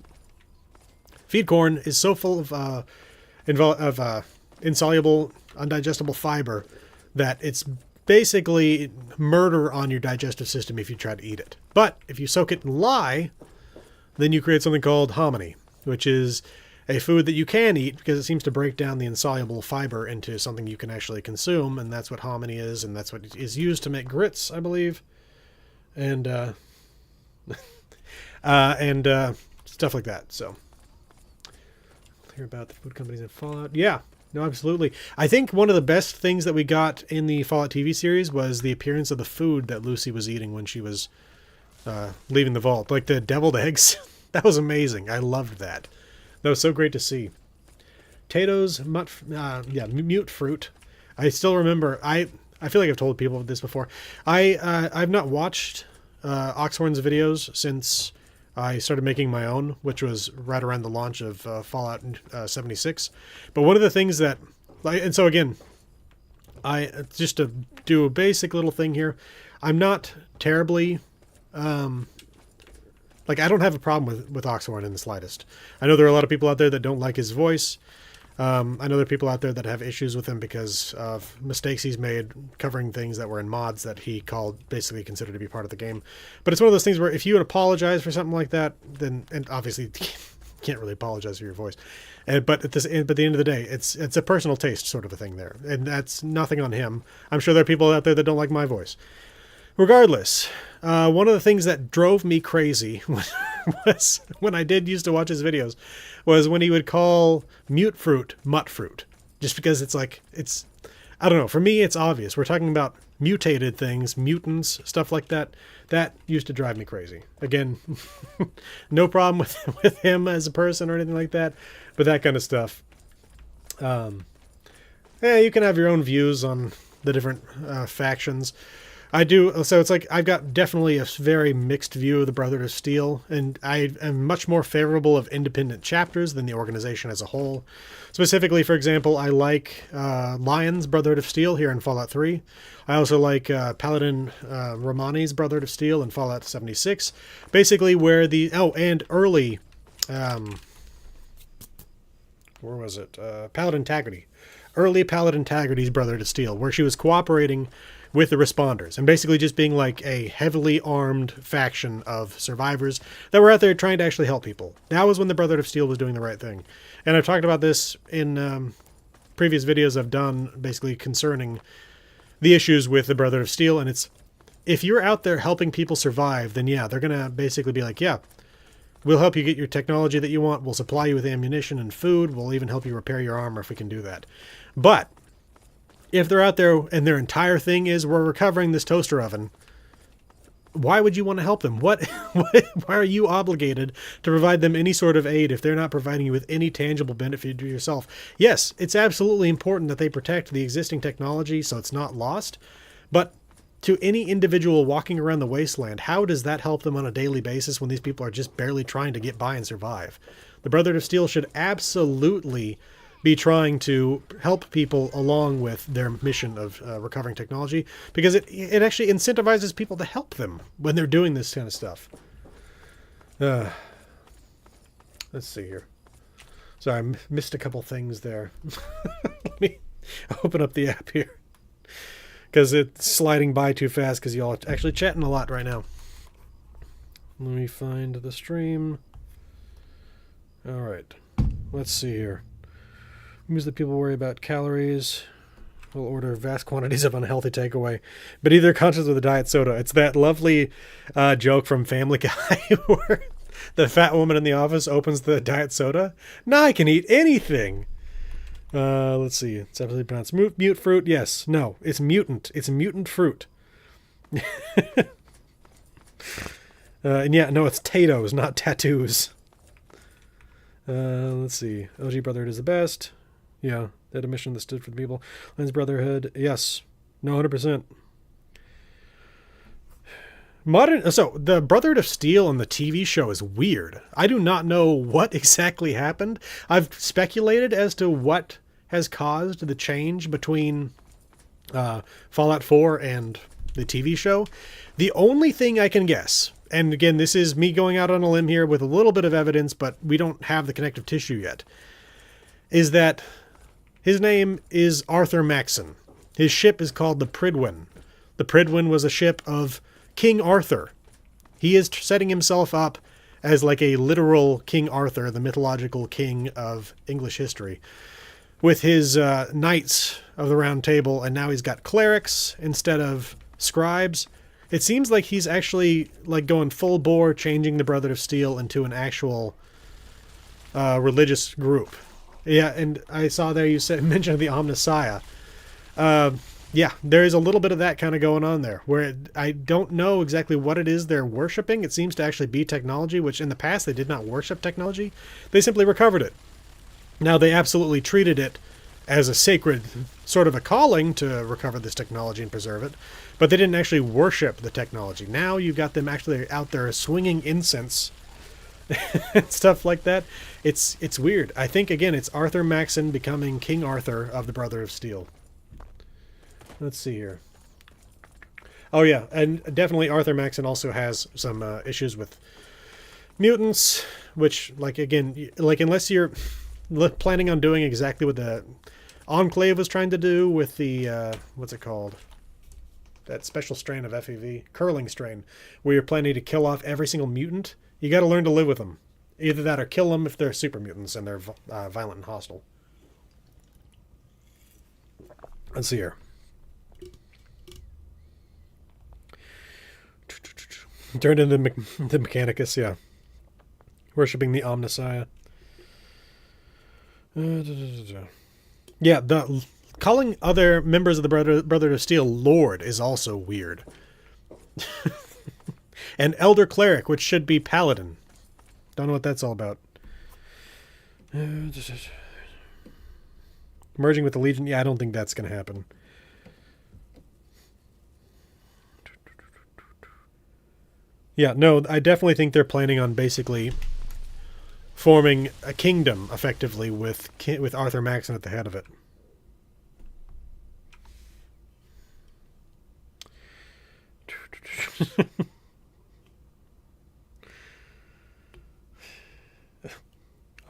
feed corn is so full of insoluble, undigestible fiber that it's basically murder on your digestive system if you try to eat it. But if you soak it in lye, then you create something called hominy, which is a food that you can eat because it seems to break down the insoluble fiber into something you can actually consume, and that's what hominy is, and that's what is used to make grits, I believe. And stuff like that. So, hear about the food companies in Fallout. Yeah, no, absolutely. I think one of the best things that we got in the Fallout TV series was the appearance of the food that Lucy was eating when she was leaving the vault, like the deviled eggs. That was amazing. I loved that. That was so great to see. Potatoes, mute fruit. I still remember. I feel like I've told people this before. I've not watched Oxhorn's videos since I started making my own, which was right around the launch of Fallout 76. But one of the things that, and so again, just to do a basic little thing here, I'm not terribly, I don't have a problem with Oxhorn in the slightest. I know there are a lot of people out there that don't like his voice. I know there are people out there that have issues with him because of mistakes he's made covering things that were in mods that he basically considered to be part of the game. But it's one of those things where if you would apologize for something like that, then, and obviously you can't really apologize for your voice. But at the end of the day, it's a personal taste sort of a thing there. And that's nothing on him. I'm sure there are people out there that don't like my voice. Regardless, one of the things that drove me crazy was when I used to watch his videos was when he would call mute fruit mutt fruit. Just because I don't know, for me it's obvious. We're talking about mutated things, mutants, stuff like that. That used to drive me crazy. Again, no problem with him as a person or anything like that, but that kind of stuff. You can have your own views on the different factions. I do. So it's like I've got definitely a very mixed view of the Brotherhood of Steel, and I am much more favorable of independent chapters than the organization as a whole. Specifically, for example, I like Lion's Brotherhood of Steel here in Fallout 3. I also like Paladin Romani's Brotherhood of Steel in Fallout 76. Basically, where the and early, where was it? Paladin Taggarty. Early Paladin Taggarty's Brotherhood of Steel, where she was cooperating with the responders and basically just being like a heavily armed faction of survivors that were out there trying to actually help people. That was when the Brotherhood of Steel was doing the right thing. And I've talked about this in previous videos I've done basically concerning the issues with the Brotherhood of Steel. And it's, if you're out there helping people survive, then yeah, they're going to basically be like, yeah, we'll help you get your technology that you want. We'll supply you with ammunition and food. We'll even help you repair your armor if we can do that. But if they're out there and their entire thing is we're recovering this toaster oven, why would you want to help them? Why are you obligated to provide them any sort of aid if they're not providing you with any tangible benefit to yourself? Yes, it's absolutely important that they protect the existing technology so it's not lost, but to any individual walking around the wasteland, how does that help them on a daily basis when these people are just barely trying to get by and survive? The Brotherhood of Steel should absolutely be trying to help people along with their mission of recovering technology, because it actually incentivizes people to help them when they're doing this kind of stuff. Let's see here. Sorry, I missed a couple things there. Let me open up the app here, because it's sliding by too fast because y'all are actually chatting a lot right now. Let me find the stream. All right, let's see here. Means that people worry about calories. Will order vast quantities of unhealthy takeaway, but either conscious of the diet soda. It's that lovely joke from Family Guy where the fat woman in the office opens the diet soda. Now I can eat anything. Let's see. It's absolutely pronounced mute fruit. Yes. No. It's mutant. It's mutant fruit. And yeah, no, it's Tatoes, not tattoos. Let's see. LG Brotherhood is the best. Yeah, they had a mission that stood for the people. Lion's Brotherhood, yes. No, 100%. So, the Brotherhood of Steel on the TV show is weird. I do not know what exactly happened. I've speculated as to what has caused the change between Fallout 4 and the TV show. The only thing I can guess, and again, this is me going out on a limb here with a little bit of evidence, but we don't have the connective tissue yet, is that his name is Arthur Maxon. His ship is called the Prydwen. The Prydwen was a ship of King Arthur. He is setting himself up as like a literal King Arthur, the mythological king of English history, with his knights of the Round Table, and now he's got clerics instead of scribes. It seems like he's actually like going full bore, changing the Brotherhood of Steel into an actual religious group. Yeah, and I saw there you mentioned the Omnissiah. Yeah, there is a little bit of that kind of going on there, where I don't know exactly what it is they're worshiping. It seems to actually be technology, which in the past they did not worship technology. They simply recovered it. Now, they absolutely treated it as a sacred sort of a calling to recover this technology and preserve it, but they didn't actually worship the technology. Now you've got them actually out there swinging incense and stuff like that. It's weird. I think, again, it's Arthur Maxon becoming King Arthur of the Brotherhood of Steel. Let's see here. Oh, yeah, and definitely Arthur Maxon also has some issues with mutants, which, like, again, like, unless you're planning on doing exactly what the Enclave was trying to do with the, what's it called? That special strain of FEV, curling strain, where you're planning to kill off every single mutant, you got to learn to live with them. Either that or kill them if they're super mutants and they're violent and hostile. Let's see here. Turned into the Mechanicus, yeah. Worshipping the Omnissiah. Yeah, the calling other members of the Brotherhood of Steel Lord is also weird. And Elder Cleric, which should be Paladin. Don't know what that's all about. Merging with the Legion, yeah, I don't think that's going to happen. Yeah, no, I definitely think they're planning on basically forming a kingdom, effectively, with Arthur Maxon at the head of it.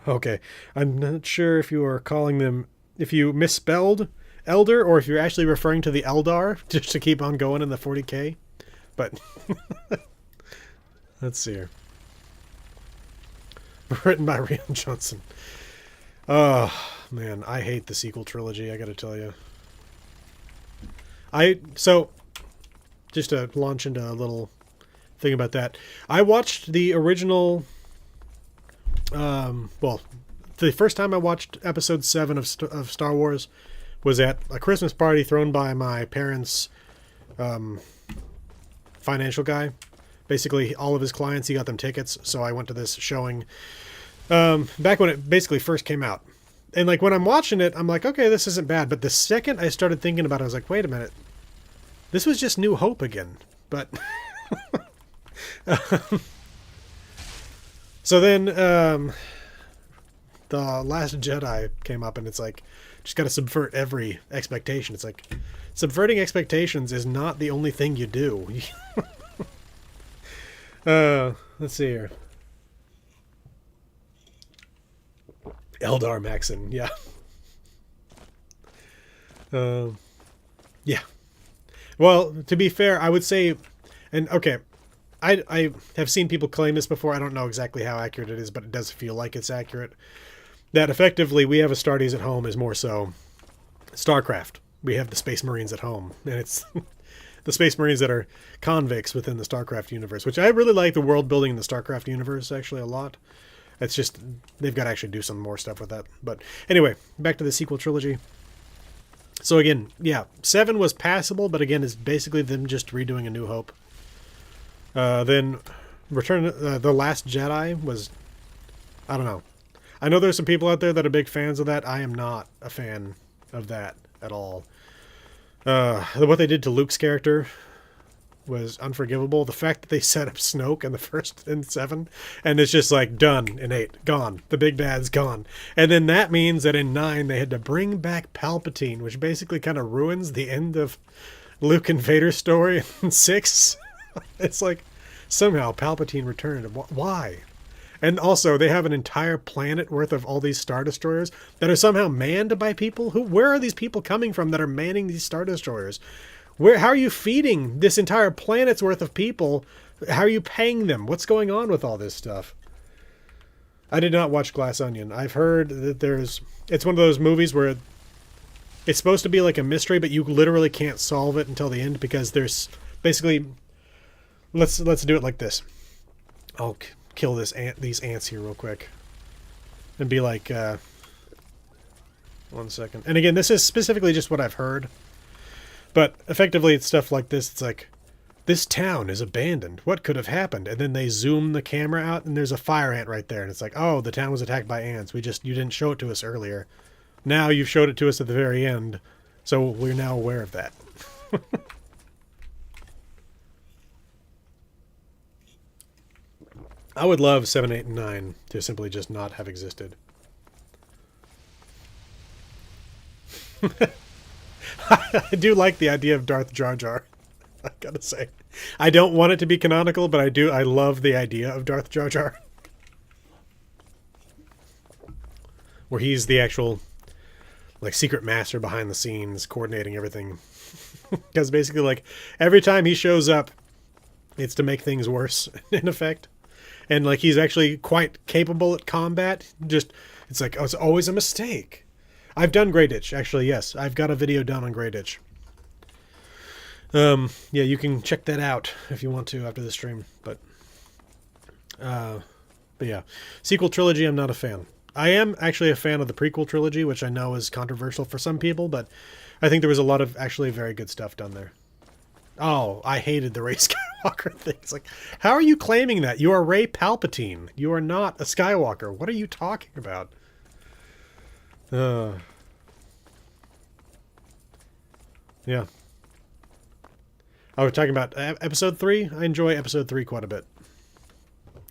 Okay, I'm not sure if you are calling them, if you misspelled Elder, or if you're actually referring to the Eldar, just to keep on going in the 40k. But let's see here. Written by Rian Johnson. Oh, man, I hate the sequel trilogy, I gotta tell you. So, just to launch into a little thing about that, I watched the original, well, the first time I watched episode 7 of Star Wars was at a Christmas party thrown by my parents' financial guy. Basically, all of his clients, he got them tickets, so I went to this showing back when it basically first came out. And like when I'm watching it, I'm like, okay, this isn't bad. But the second I started thinking about it, I was like, wait a minute, this was just New Hope again. But so then the Last Jedi came up, and it's like, just got to subvert every expectation. It's like, subverting expectations is not the only thing you do. Let's see here. Eldar Maxon, yeah. Yeah. Well, to be fair, I would say, and okay, I have seen people claim this before. I don't know exactly how accurate it is, but it does feel like it's accurate. That effectively, we have Astartes at home is more so StarCraft. We have the Space Marines at home, and it's the Space Marines that are convicts within the StarCraft universe, which I really like the world building in the StarCraft universe actually a lot. It's just, they've got to actually do some more stuff with that. But anyway, back to the sequel trilogy. So again, yeah, 7 was passable, but again, it's basically them just redoing A New Hope. Then The Last Jedi was, I don't know. I know there's some people out there that are big fans of that. I am not a fan of that at all. What they did to Luke's character was unforgivable. The fact that they set up Snoke in the first in 7, and it's just like done in 8, gone. The big bad's gone. And then that means that in 9 they had to bring back Palpatine, which basically kind of ruins the end of Luke and Vader's story in 6. It's like somehow Palpatine returned. Why? And also, they have an entire planet worth of all these Star Destroyers that are somehow manned by people. Where are these people coming from that are manning these Star Destroyers? How are you feeding this entire planet's worth of people? How are you paying them? What's going on with all this stuff? I did not watch Glass Onion. I've heard that it's one of those movies where it's supposed to be like a mystery, but you literally can't solve it until the end because there's basically, let's do it like this. I'll kill these ants here real quick and be like, 1 second. And again, this is specifically just what I've heard. But effectively, it's stuff like this. It's like, this town is abandoned. What could have happened? And then they zoom the camera out, and there's a fire ant right there. And it's like, oh, the town was attacked by ants. You didn't show it to us earlier. Now you've showed it to us at the very end. So we're now aware of that. I would love 7, 8, and 9 to simply just not have existed. I do like the idea of Darth Jar Jar. I gotta say, I don't want it to be canonical, but I love the idea of Darth Jar Jar, where he's the actual like secret master behind the scenes, coordinating everything. Because basically, like every time he shows up, it's to make things worse. In effect, and like he's actually quite capable at combat. Just it's like, oh, it's always a mistake. I've done Grey Ditch, actually, yes. I've got a video done on Grey Ditch. Yeah, you can check that out if you want to after the stream. But yeah, sequel trilogy, I'm not a fan. I am actually a fan of the prequel trilogy, which I know is controversial for some people, but I think there was a lot of actually very good stuff done there. Oh, I hated the Rey Skywalker thing. It's like, how are you claiming that? You are Rey Palpatine. You are not a Skywalker. What are you talking about? Yeah. I was talking about episode 3. I enjoy episode 3 quite a bit.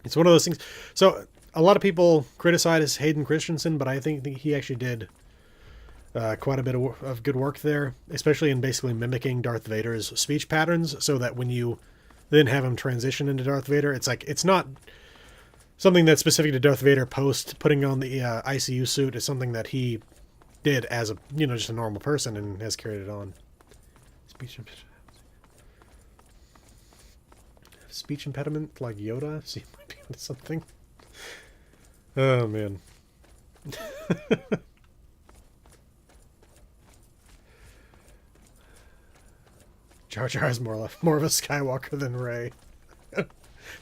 It's one of those things. So a lot of people criticize Hayden Christensen, but I think he actually did quite a bit of good work there, especially in basically mimicking Darth Vader's speech patterns, so that when you then have him transition into Darth Vader, it's like it's not something that's specific to Darth Vader post putting on the ICU suit. It's something that he did as a just a normal person and has carried it on. Speech impediment like Yoda? So he might be onto something. Oh man. Jar Jar is more of a Skywalker than Rey.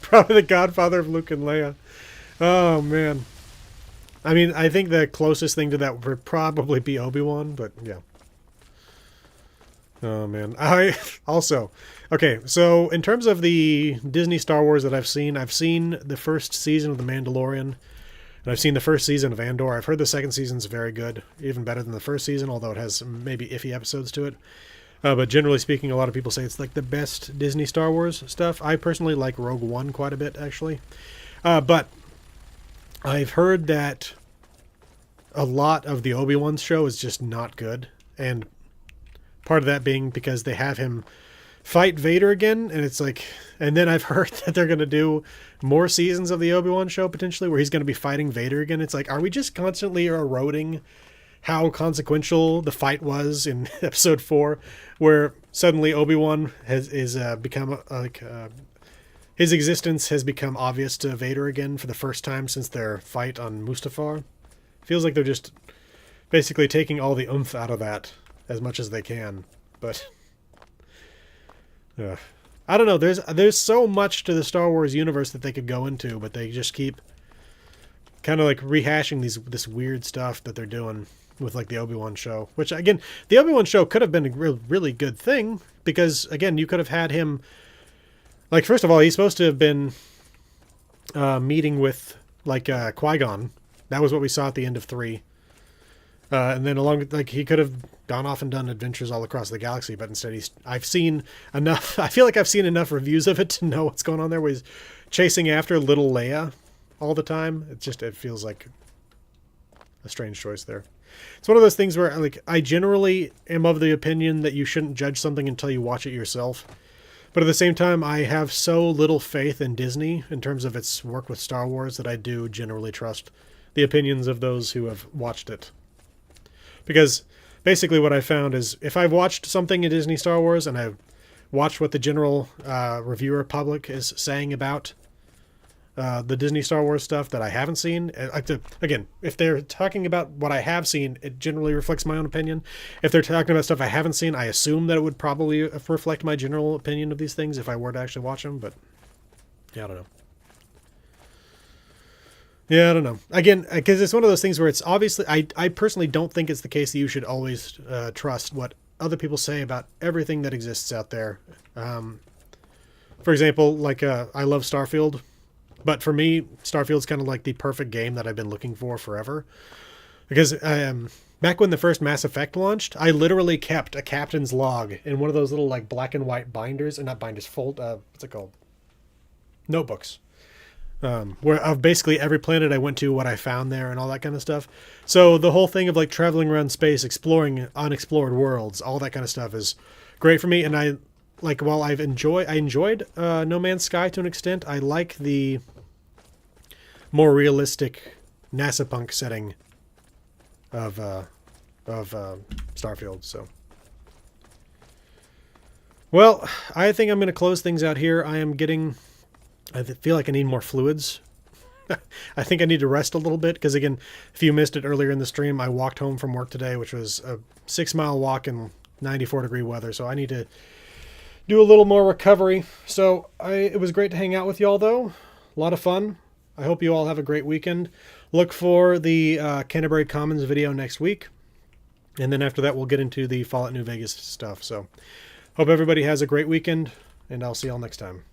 Probably the godfather of Luke and Leia. Oh man. I mean, I think the closest thing to that would probably be Obi-Wan, but yeah. Oh man. Okay, so in terms of the Disney Star Wars that I've seen the first season of The Mandalorian, and I've seen the first season of Andor. I've heard the second season's very good, even better than the first season, although it has some maybe iffy episodes to it. But generally speaking, a lot of people say it's like the best Disney Star Wars stuff. I personally like Rogue One quite a bit, actually. But I've heard that a lot of the Obi-Wan show is just not good. And part of that being because they have him fight Vader again. And it's like, and then I've heard that they're going to do more seasons of the Obi-Wan show potentially where he's going to be fighting Vader again. It's like, are we just constantly eroding how consequential the fight was in episode 4, where suddenly Obi-Wan is become his existence has become obvious to Vader again for the first time since their fight on Mustafar. Feels like they're just basically taking all the oomph out of that as much as they can, but I don't know. There's so much to the Star Wars universe that they could go into, but they just keep kind of like rehashing this weird stuff that they're doing with like the Obi-Wan show, which again, the Obi-Wan show could have been a really good thing because again, you could have had him like, first of all, he's supposed to have been meeting with like Qui-Gon. That was what we saw at the end of 3. And then he could have gone off and done adventures all across the galaxy, but instead I've seen enough. I feel like I've seen enough reviews of it to know what's going on there. Where he's chasing after little Leia all the time. It feels like a strange choice there. It's one of those things where like I generally am of the opinion that you shouldn't judge something until you watch it yourself. But at the same time, I have so little faith in Disney in terms of its work with Star Wars that I do generally trust the opinions of those who have watched it. Because basically what I found is if I've watched something in Disney Star Wars and I've watched what the general reviewer public is saying about the Disney Star Wars stuff that I haven't seen, again, if they're talking about what I have seen, it generally reflects my own opinion. If they're talking about stuff I haven't seen, I assume that it would probably reflect my general opinion of these things if I were to actually watch them, but yeah, I don't know. Yeah, I don't know. Again, because it's one of those things where it's obviously, I personally don't think it's the case that you should always trust what other people say about everything that exists out there. For example, like I love Starfield, but for me, Starfield's kind of like the perfect game that I've been looking for forever. Because back when the first Mass Effect launched, I literally kept a captain's log in one of those little like black and white binders, or not binders, what's it called? Notebooks. Where of basically every planet I went to, what I found there and all that kind of stuff. So the whole thing of like traveling around space, exploring unexplored worlds, all that kind of stuff is great for me. And I like, while I enjoyed No Man's Sky to an extent, I like the more realistic NASA punk setting of Starfield. So, well, I think I'm going to close things out here. I feel like I need more fluids. I think I need to rest a little bit because, again, if you missed it earlier in the stream, I walked home from work today, which was a 6-mile walk in 94-degree weather. So I need to do a little more recovery. So it was great to hang out with y'all, though. A lot of fun. I hope you all have a great weekend. Look for the Canterbury Commons video next week. And then after that, we'll get into the Fallout New Vegas stuff. So hope everybody has a great weekend, and I'll see y'all next time.